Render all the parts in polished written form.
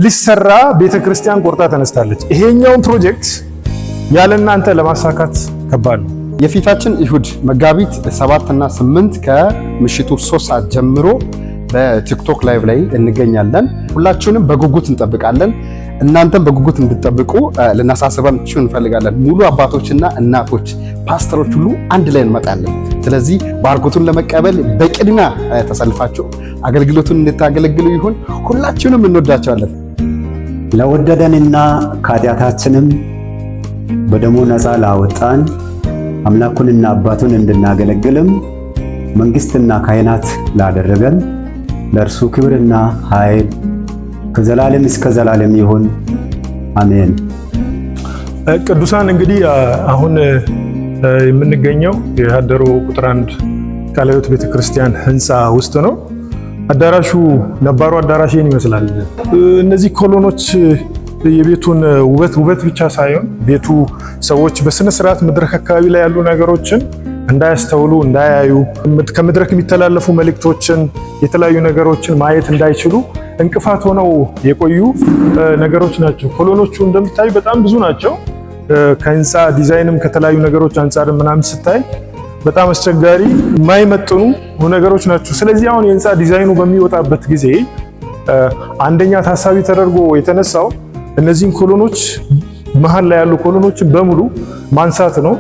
ሊሰራ ቤተክርስቲያን ቆርጣ ተነስታለች። ይሄኛውን ፕሮጀክት ያለ እናንተ ለማሳካት ከባድ ነው። የፊታችን እሁድ መጋቢት 7 እና 8 ከምሽቱ 3 ሰዓት ጀምሮ በቲክቶክ ላይቭ ላይ እንገኛለን። ሁላችሁንም በጉጉት እንጠብቃለን። እናንተም በጉጉት እንድትጠብቁ ልናሳስባችሁ እንፈልጋለን። ሙሉ አባቶችና እናቶች፣ ፓስተሮች ሁሉ አንድ ላይ እንመጣለን። ስለዚህ ባርኮቱን ለመቀበል በቅድሚያ ተሰልፋችሁ አገልግሎቱን እንድታገለግሉ ይሁን። ሁላችሁንም እንወዳቸዋለን። ለወደደንና ከኃጢአታችንም በደሙ ነፃ ላወጣን አምላኩንና አባቱን እንድናገለግልም መንግስትና ካህናት ላደረገን ለእርሱ ክብርና ኃይል ከዘላለም እስከ ዘላለም ይሁን፣ አሜን። ቅዱሳን እንግዲህ አሁን የምንገኘው የሀደሮ ቁጥር 1 ቃለ ሕይወት ቤተክርስቲያን ህንፃ ውስጥ ነው። አዳራሹ ነባሩ አዳራሽ ይመስላል። እነዚህ ኮሎኖች የቤቱን ውበት ብቻ ሳይሆን ቤቱ ሰዎች በስነ ስርዓት መድረክ አካባቢ ላይ ያሉ ነገሮችን እንዳያስተውሉ፣ እንዳያዩ፣ ከመድረክ የሚተላለፉ መልእክቶችን፣ የተለያዩ ነገሮችን ማየት እንዳይችሉ እንቅፋት ሆነው የቆዩ ነገሮች ናቸው። ኮሎኖቹ እንደምታዩ በጣም ብዙ ናቸው። ከህንፃ ዲዛይንም ከተለያዩ ነገሮች አንጻር ምናምን ስታይ በጣም አስቸጋሪ የማይመጥኑ ነገሮች ናቸው። ስለዚህ አሁን የህንፃ ዲዛይኑ በሚወጣበት ጊዜ አንደኛ ታሳቢ ተደርጎ የተነሳው እነዚህን ኮሎኖች መሀል ላይ ያሉ ኮሎኖችን በሙሉ ማንሳት ነው።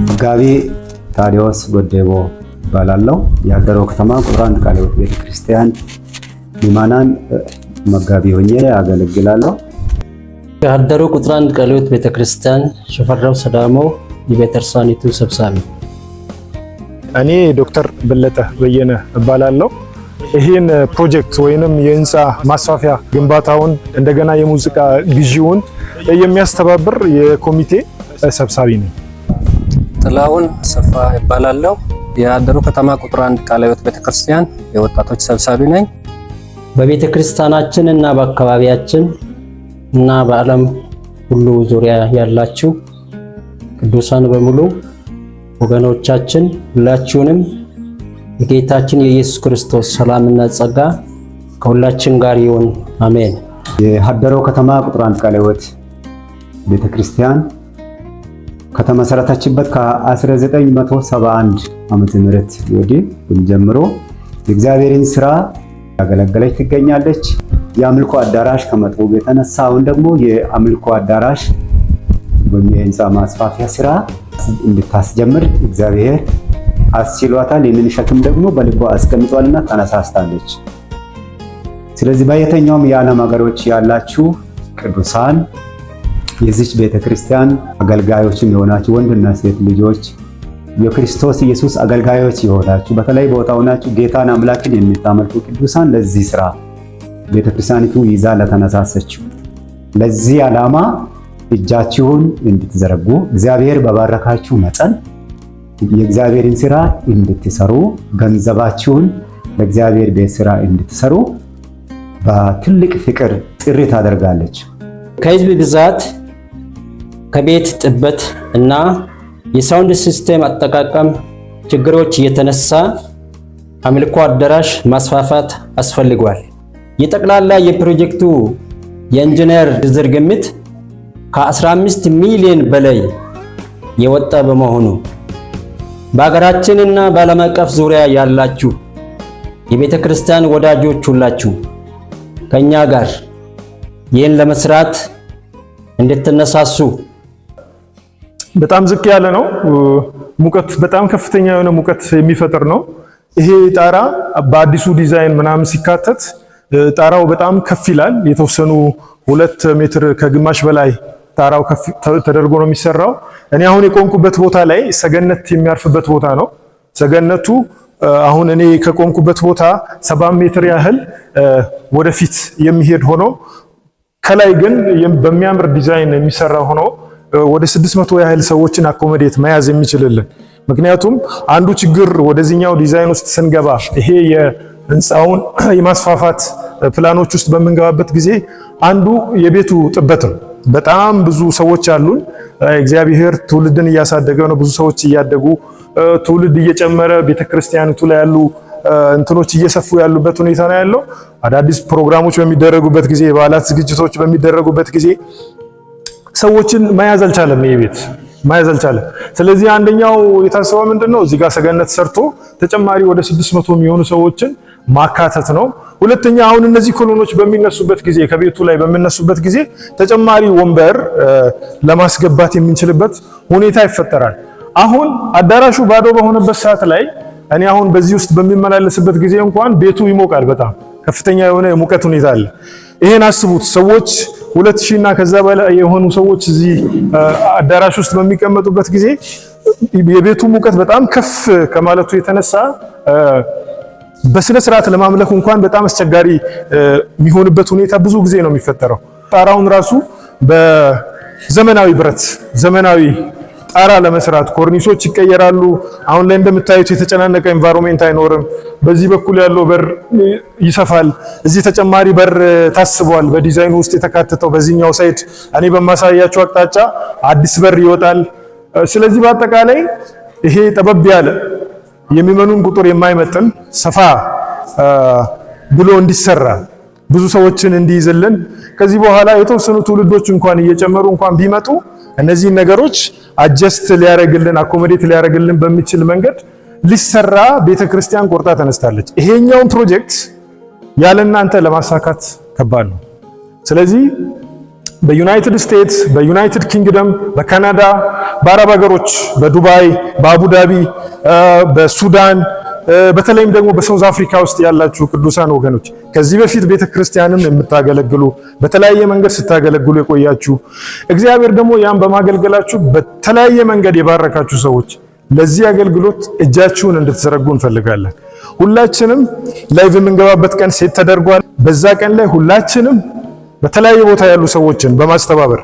መጋቢ ታዲዮስ ጎዴቦ እባላለሁ። የሀደሮ ከተማ ቁጥር 1 ቃለ ሕይወት ቤተክርስቲያን ምዕመናን መጋቢ ሆኜ አገለግላለሁ። የሀደሮ ቁጥር 1 ቃለ ሕይወት ቤተክርስቲያን ሽፈራው ሰዳሞ የቤተክርስቲያኒቱ ሰብሳቢ። እኔ ዶክተር በለጠ በየነ እባላለሁ። ይሄን ፕሮጀክት ወይንም የህንፃ ማስፋፊያ ግንባታውን እንደገና የሙዚቃ ግዢውን የሚያስተባብር የኮሚቴ ሰብሳቢ ነኝ። ጥላውን ሰፋ እባላለሁ። የሀደሮ ከተማ ቁጥር 1 ቃለ ሕይወት ቤተክርስቲያን የወጣቶች ሰብሳቢ ነኝ። በቤተክርስቲያናችን እና በአካባቢያችን እና በዓለም ሁሉ ዙሪያ ያላችሁ ቅዱሳን በሙሉ ወገኖቻችን ሁላችሁንም የጌታችን የኢየሱስ ክርስቶስ ሰላምና ጸጋ ከሁላችን ጋር ይሁን፣ አሜን። የሀደሮ ከተማ ቁጥር 1 ቃለ ሕይወት ቤተክርስቲያን ከተመሰረተችበት ከ1971 ዓመተ ምህረት ወዲህ ጀምሮ የእግዚአብሔርን ስራ ያገለገለች ትገኛለች። የአምልኮ አዳራሽ ከመጥቦ የተነሳ አሁን ደግሞ የአምልኮ አዳራሽ በሚህንፃ ማስፋፊያ ስራ እንድታስጀምር እግዚአብሔር አስችሏታል። ይህንን ሸክም ደግሞ በልቧ አስቀምጧልና ተነሳስታለች። ስለዚህ በየትኛውም የዓለም ሀገሮች ያላችሁ ቅዱሳን የዚች ቤተክርስቲያን አገልጋዮችም የሆናችሁ ወንድና ሴት ልጆች የክርስቶስ ኢየሱስ አገልጋዮች የሆናችሁ በተለይ ቦታው ናችሁ ጌታን አምላክን የምታመልኩ ቅዱሳን ለዚህ ስራ ቤተክርስቲያኒቱ ይዛ ለተነሳሰችው ለዚህ ዓላማ እጃችሁን እንድትዘረጉ እግዚአብሔር በባረካችሁ መጠን የእግዚአብሔርን ስራ እንድትሰሩ ገንዘባችሁን ለእግዚአብሔር ቤት ስራ እንድትሰሩ በትልቅ ፍቅር ጥሪ ታደርጋለች። ከህዝብ ብዛት ከቤት ጥበት እና የሳውንድ ሲስተም አጠቃቀም ችግሮች የተነሳ አምልኮ አዳራሽ ማስፋፋት አስፈልጓል። የጠቅላላ የፕሮጀክቱ የኢንጂነር ዝርዝር ግምት ከ15 ሚሊዮን በላይ የወጣ በመሆኑ በሀገራችንና በዓለም አቀፍ ዙሪያ ያላችሁ የቤተ ክርስቲያን ወዳጆች ሁላችሁ ከኛ ጋር ይህን ለመስራት እንድትነሳሱ። በጣም ዝቅ ያለ ነው። ሙቀት በጣም ከፍተኛ የሆነ ሙቀት የሚፈጥር ነው። ይሄ ጣራ በአዲሱ ዲዛይን ምናምን ሲካተት ጣራው በጣም ከፍ ይላል። የተወሰኑ 2 ሜትር ከግማሽ በላይ ጣራው ከፍ ተደርጎ ነው የሚሰራው። እኔ አሁን የቆምኩበት ቦታ ላይ ሰገነት የሚያርፍበት ቦታ ነው። ሰገነቱ አሁን እኔ ከቆምኩበት ቦታ 7 ሜትር ያህል ወደፊት የሚሄድ ሆኖ ከላይ ግን በሚያምር ዲዛይን የሚሰራ ሆኖ ወደ 600 ያህል ሰዎችን አኮሞዴት መያዝ የሚችልልን። ምክንያቱም አንዱ ችግር ወደዚህኛው ዲዛይን ውስጥ ስንገባ ይሄ የህንፃውን የማስፋፋት ፕላኖች ውስጥ በምንገባበት ጊዜ አንዱ የቤቱ ጥበት ነው። በጣም ብዙ ሰዎች አሉን። እግዚአብሔር ትውልድን እያሳደገ ነው። ብዙ ሰዎች እያደጉ ትውልድ እየጨመረ ቤተክርስቲያኒቱ ላይ ያሉ እንትኖች እየሰፉ ያሉበት ሁኔታ ነው ያለው። አዳዲስ ፕሮግራሞች በሚደረጉበት ጊዜ፣ የበዓላት ዝግጅቶች በሚደረጉበት ጊዜ ሰዎችን መያዝ አልቻለም። ይሄ ቤት መያዝ አልቻለም። ስለዚህ አንደኛው የታሰበው ምንድነው? እዚህ ጋር ሰገነት ሰርቶ ተጨማሪ ወደ 600 የሚሆኑ ሰዎችን ማካተት ነው። ሁለተኛ አሁን እነዚህ ኮሎኖች በሚነሱበት ጊዜ ከቤቱ ላይ በሚነሱበት ጊዜ ተጨማሪ ወንበር ለማስገባት የምንችልበት ሁኔታ ይፈጠራል። አሁን አዳራሹ ባዶ በሆነበት ሰዓት ላይ እኔ አሁን በዚህ ውስጥ በሚመላለስበት ጊዜ እንኳን ቤቱ ይሞቃል። በጣም ከፍተኛ የሆነ የሙቀት ሁኔታ አለ። ይሄን አስቡት። ሰዎች 2000 እና ከዛ በላይ የሆኑ ሰዎች እዚህ አዳራሽ ውስጥ በሚቀመጡበት ጊዜ የቤቱ ሙቀት በጣም ከፍ ከማለቱ የተነሳ በስነ ስርዓት ለማምለክ እንኳን በጣም አስቸጋሪ የሚሆንበት ሁኔታ ብዙ ጊዜ ነው የሚፈጠረው። ጣራውን ራሱ በዘመናዊ ብረት ዘመናዊ ጣራ ለመስራት ኮርኒሶች ይቀየራሉ። አሁን ላይ እንደምታዩት የተጨናነቀ ኤንቫይሮንሜንት አይኖርም። በዚህ በኩል ያለው በር ይሰፋል። እዚህ ተጨማሪ በር ታስቧል በዲዛይኑ ውስጥ የተካተተው። በዚህኛው ሳይድ እኔ በማሳያቸው አቅጣጫ አዲስ በር ይወጣል። ስለዚህ በአጠቃላይ ይሄ ጠበብ ያለ የሚመኑን ቁጥር የማይመጥን ሰፋ ብሎ እንዲሰራ ብዙ ሰዎችን እንዲይዝልን ከዚህ በኋላ የተወሰኑ ትውልዶች እንኳን እየጨመሩ እንኳን ቢመጡ እነዚህ ነገሮች አጀስት ሊያረግልን አኮሞዴት ሊያረግልን በሚችል መንገድ ሊሰራ ቤተክርስቲያን ቆርጣ ተነስታለች። ይሄኛውን ፕሮጀክት ያለናንተ ለማሳካት ከባድ ነው። ስለዚህ በዩናይትድ ስቴትስ፣ በዩናይትድ ኪንግደም፣ በካናዳ፣ በአረብ ሀገሮች፣ በዱባይ፣ በአቡዳቢ፣ በሱዳን በተለይም ደግሞ በሳውዝ አፍሪካ ውስጥ ያላችሁ ቅዱሳን ወገኖች ከዚህ በፊት ቤተክርስቲያንን የምታገለግሉ በተለያየ መንገድ ስታገለግሉ የቆያችሁ እግዚአብሔር ደግሞ ያን በማገልገላችሁ በተለያየ መንገድ የባረካችሁ ሰዎች ለዚህ አገልግሎት እጃችሁን እንድትዘረጉ እንፈልጋለን። ሁላችንም ላይቭ የምንገባበት ቀን ሴት ተደርጓል። በዛ ቀን ላይ ሁላችንም በተለያየ ቦታ ያሉ ሰዎችን በማስተባበር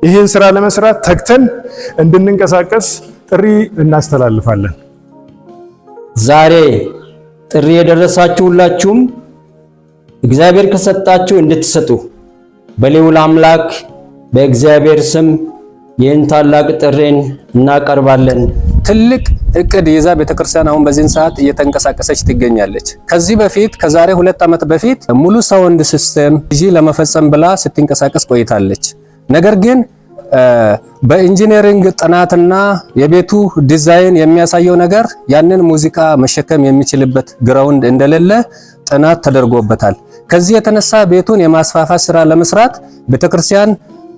ይህን ስራ ለመስራት ተግተን እንድንንቀሳቀስ ጥሪ እናስተላልፋለን። ዛሬ ጥሪ የደረሳችሁ ሁላችሁም እግዚአብሔር ከሰጣችሁ እንድትሰጡ በልዑል አምላክ በእግዚአብሔር ስም ይህን ታላቅ ጥሪን እናቀርባለን። ትልቅ እቅድ ይዛ ቤተክርስቲያን አሁን በዚህን ሰዓት እየተንቀሳቀሰች ትገኛለች። ከዚህ በፊት ከዛሬ 2 ዓመት በፊት ሙሉ ሳውንድ ሲስተም ለመፈጸም ብላ ስትንቀሳቀስ ቆይታለች። ነገር ግን በኢንጂነሪንግ ጥናትና የቤቱ ዲዛይን የሚያሳየው ነገር ያንን ሙዚቃ መሸከም የሚችልበት ግራውንድ እንደሌለ ጥናት ተደርጎበታል። ከዚህ የተነሳ ቤቱን የማስፋፋት ስራ ለመስራት ቤተክርስቲያን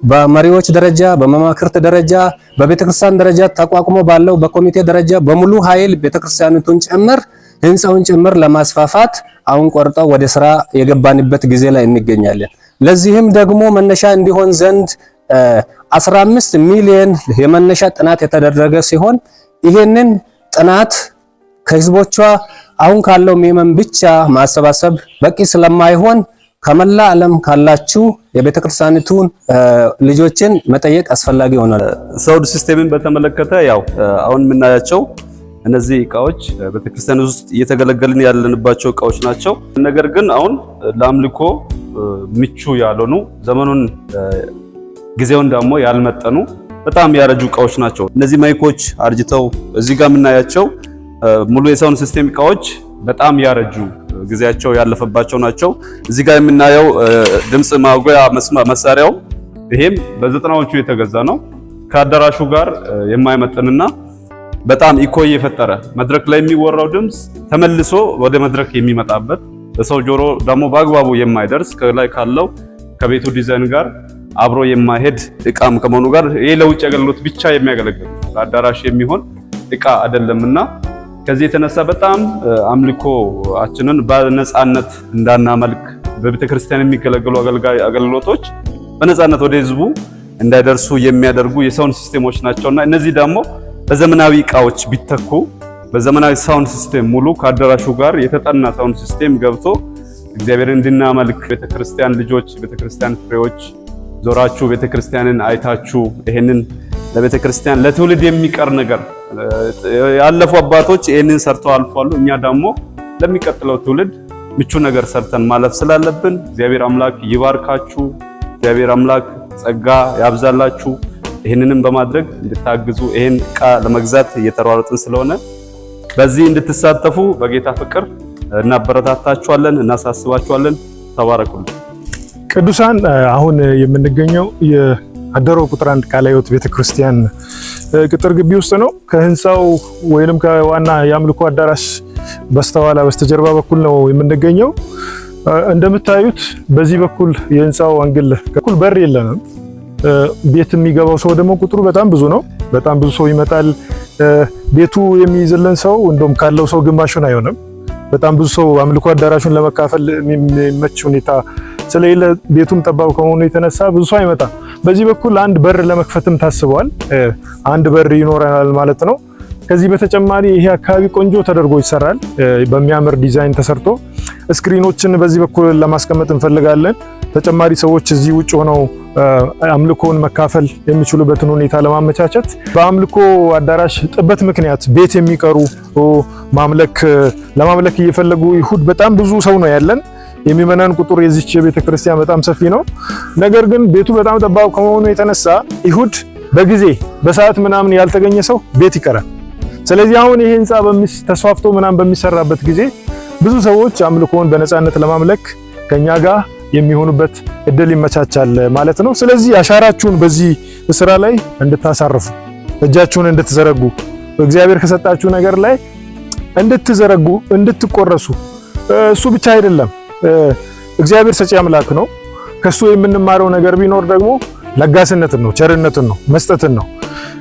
በመሪዎች ደረጃ፣ በመማክርት ደረጃ፣ በቤተክርስቲያን ደረጃ ተቋቁሞ ባለው በኮሚቴ ደረጃ በሙሉ ኃይል ቤተክርስቲያኒቱን ጭምር ህንፃውን ጭምር ለማስፋፋት አሁን ቆርጠው ወደ ስራ የገባንበት ጊዜ ላይ እንገኛለን። ለዚህም ደግሞ መነሻ እንዲሆን ዘንድ 15 ሚሊዮን የመነሻ ጥናት የተደረገ ሲሆን ይሄንን ጥናት ከህዝቦቿ አሁን ካለው ምዕመን ብቻ ማሰባሰብ በቂ ስለማይሆን ከመላ ዓለም ካላችሁ የቤተክርስቲያኒቱን ልጆችን መጠየቅ አስፈላጊ ሆኗል። ሳውንድ ሲስተምን በተመለከተ ያው አሁን የምናያቸው እነዚህ እቃዎች ቤተክርስቲያን ውስጥ እየተገለገልን ያለንባቸው እቃዎች ናቸው። ነገር ግን አሁን ለአምልኮ ምቹ ያልሆኑ ዘመኑን ጊዜውን ደግሞ ያልመጠኑ በጣም ያረጁ እቃዎች ናቸው። እነዚህ ማይኮች አርጅተው እዚህ ጋር የምናያቸው ሙሉ የሳውንድ ሲስተም እቃዎች በጣም ያረጁ ጊዜያቸው ያለፈባቸው ናቸው። እዚህ ጋር የምናየው ድምጽ ማጉያ መሳሪያው ይሄም በ90ዎቹ የተገዛ ነው። ከአዳራሹ ጋር የማይመጥንና በጣም ኢኮ የፈጠረ መድረክ ላይ የሚወራው ድምጽ ተመልሶ ወደ መድረክ የሚመጣበት ለሰው ጆሮ ደግሞ በአግባቡ የማይደርስ ከላይ ካለው ከቤቱ ዲዛይን ጋር አብሮ የማይሄድ እቃም ከመሆኑ ጋር ይሄ ለውጭ አገልግሎት ብቻ የሚያገለግል ለአዳራሽ የሚሆን እቃ አይደለምና ከዚህ የተነሳ በጣም አምልኮአችንን በነፃነት እንዳናመልክ በቤተክርስቲያን የሚገለገሉ አገልግሎቶች በነፃነት ወደ ህዝቡ እንዳይደርሱ የሚያደርጉ የሳውንድ ሲስተሞች ናቸውና እነዚህ ደግሞ በዘመናዊ እቃዎች ቢተኩ በዘመናዊ ሳውንድ ሲስተም ሙሉ ከአዳራሹ ጋር የተጠና ሳውንድ ሲስተም ገብቶ እግዚአብሔርን እንድናመልክ ቤተክርስቲያን ልጆች ቤተክርስቲያን ፍሬዎች ዞራችሁ ቤተክርስቲያንን አይታችሁ ይሄንን ለቤተክርስቲያን ለትውልድ የሚቀር ነገር ያለፉ አባቶች ይሄንን ሰርተው አልፏሉ። እኛ ደግሞ ለሚቀጥለው ትውልድ ምቹ ነገር ሰርተን ማለፍ ስላለብን እግዚአብሔር አምላክ ይባርካችሁ። እግዚአብሔር አምላክ ጸጋ ያብዛላችሁ። ይህንንም በማድረግ እንድታግዙ ይህን ዕቃ ለመግዛት እየተሯሯጥን ስለሆነ በዚህ እንድትሳተፉ በጌታ ፍቅር እናበረታታችኋለን፣ እናሳስባችኋለን። ተባረኩልን። ቅዱሳን አሁን የምንገኘው የሀደሮ ቁጥር 1 ቃለ ሕይወት ቤተክርስቲያን ቅጥር ግቢ ውስጥ ነው። ከህንፃው ወይንም ከዋና የአምልኮ አዳራሽ በስተኋላ በስተጀርባ በኩል ነው የምንገኘው። እንደምታዩት በዚህ በኩል የህንፃው አንግል በኩል በር የለንም። ቤት የሚገባው ሰው ደግሞ ቁጥሩ በጣም ብዙ ነው። በጣም ብዙ ሰው ይመጣል። ቤቱ የሚይዝልን ሰው እንደውም ካለው ሰው ግማሹን አይሆንም። በጣም ብዙ ሰው አምልኮ አዳራሹን ለመካፈል የሚመች ሁኔታ ስለሌለ ቤቱም ጠባብ ከመሆኑ የተነሳ ብዙ ሰው አይመጣም። በዚህ በኩል አንድ በር ለመክፈትም ታስቧል። አንድ በር ይኖረናል ማለት ነው። ከዚህ በተጨማሪ ይሄ አካባቢ ቆንጆ ተደርጎ ይሰራል። በሚያምር ዲዛይን ተሰርቶ ስክሪኖችን በዚህ በኩል ለማስቀመጥ እንፈልጋለን። ተጨማሪ ሰዎች እዚህ ውጭ ሆነው አምልኮን መካፈል የሚችሉበትን ሁኔታ ለማመቻቸት በአምልኮ አዳራሽ ጥበት ምክንያት ቤት የሚቀሩ ለማምለክ እየፈለጉ ይሁድ በጣም ብዙ ሰው ነው ያለን። የሚመናን ቁጥር የዚች ቤተክርስቲያን በጣም ሰፊ ነው። ነገር ግን ቤቱ በጣም ጠባብ ከመሆኑ የተነሳ ይሁድ በጊዜ በሰዓት ምናምን ያልተገኘ ሰው ቤት ይቀራል። ስለዚህ አሁን ይሄ ህንፃ ተስፋፍቶ ምናምን በሚሰራበት ጊዜ ብዙ ሰዎች አምልኮን በነፃነት ለማምለክ ከኛ ጋር የሚሆኑበት እድል ይመቻቻል ማለት ነው። ስለዚህ አሻራችሁን በዚህ ስራ ላይ እንድታሳርፉ፣ እጃችሁን እንድትዘረጉ፣ እግዚአብሔር ከሰጣችሁ ነገር ላይ እንድትዘረጉ፣ እንድትቆረሱ። እሱ ብቻ አይደለም፣ እግዚአብሔር ሰጪ አምላክ ነው። ከሱ የምንማረው ነገር ቢኖር ደግሞ ለጋስነትን ነው፣ ቸርነትን ነው፣ መስጠትን ነው።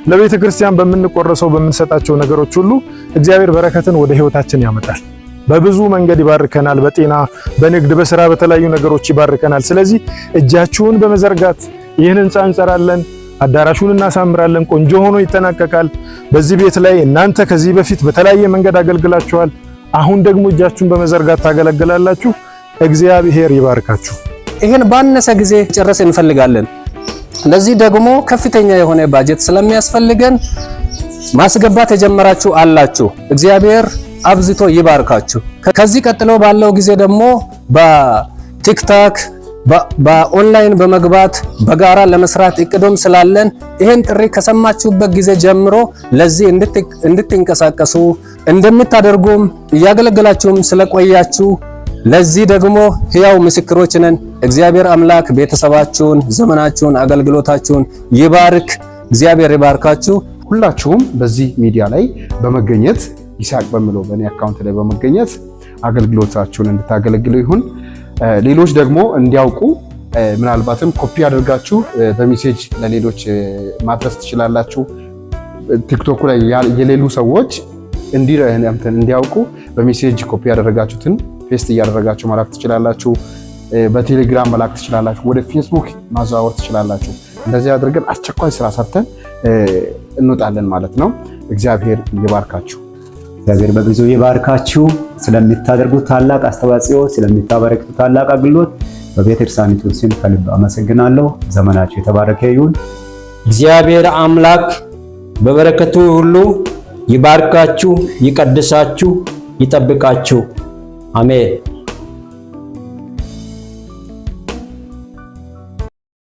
ለቤተ ክርስቲያን በምንቆረሰው በምንሰጣቸው ነገሮች ሁሉ እግዚአብሔር በረከትን ወደ ህይወታችን ያመጣል። በብዙ መንገድ ይባርከናል። በጤና፣ በንግድ፣ በስራ፣ በተለያዩ ነገሮች ይባርከናል። ስለዚህ እጃችሁን በመዘርጋት ይህን ህንፃ እንሰራለን፣ አዳራሹን እናሳምራለን፣ ቆንጆ ሆኖ ይጠናቀቃል። በዚህ ቤት ላይ እናንተ ከዚህ በፊት በተለያየ መንገድ አገልግላችኋል። አሁን ደግሞ እጃችሁን በመዘርጋት ታገለግላላችሁ። እግዚአብሔር ይባርካችሁ። ይህን ባነሰ ጊዜ ጨረስ እንፈልጋለን። ለዚህ ደግሞ ከፍተኛ የሆነ ባጀት ስለሚያስፈልገን ማስገባት የጀመራችሁ አላችሁ። እግዚአብሔር አብዝቶ ይባርካችሁ። ከዚህ ቀጥሎ ባለው ጊዜ ደግሞ በቲክታክ በኦንላይን በመግባት በጋራ ለመስራት እቅዱም ስላለን ይሄን ጥሪ ከሰማችሁበት ጊዜ ጀምሮ ለዚህ እንድትንቀሳቀሱ እንደምታደርጉም እያገለገላችሁም ስለቆያችሁ ለዚህ ደግሞ ሕያው ምስክሮች ነን። እግዚአብሔር አምላክ ቤተሰባችሁን፣ ዘመናችሁን፣ አገልግሎታችሁን ይባርክ። እግዚአብሔር ይባርካችሁ። ሁላችሁም በዚህ ሚዲያ ላይ በመገኘት ይስሐቅ በሚለው በእኔ አካውንት ላይ በመገኘት አገልግሎታችሁን እንድታገለግሉ ይሁን። ሌሎች ደግሞ እንዲያውቁ ምናልባትም ኮፒ አድርጋችሁ በሜሴጅ ለሌሎች ማድረስ ትችላላችሁ። ቲክቶክ ላይ የሌሉ ሰዎች እንዲያውቁ በሜሴጅ ኮፒ ያደረጋችሁትን ፔስት እያደረጋችሁ መላክ ትችላላችሁ። በቴሌግራም መላክ ትችላላችሁ። ወደ ፌስቡክ ማዘዋወር ትችላላችሁ። እንደዚህ አድርገን አስቸኳይ ስራ ሰርተን እንወጣለን ማለት ነው። እግዚአብሔር ይባርካችሁ። እግዚአብሔር በብዙ ይባርካችሁ። ስለምታደርጉት ታላቅ አስተዋጽኦ፣ ስለምታበረክቱ ታላቅ አገልግሎት በቤተክርስቲያኒቱ ስም ከልብ አመሰግናለሁ። ዘመናችሁ የተባረከ ይሁን። እግዚአብሔር አምላክ በበረከቱ ሁሉ ይባርካችሁ፣ ይቀድሳችሁ፣ ይጠብቃችሁ። አሜን።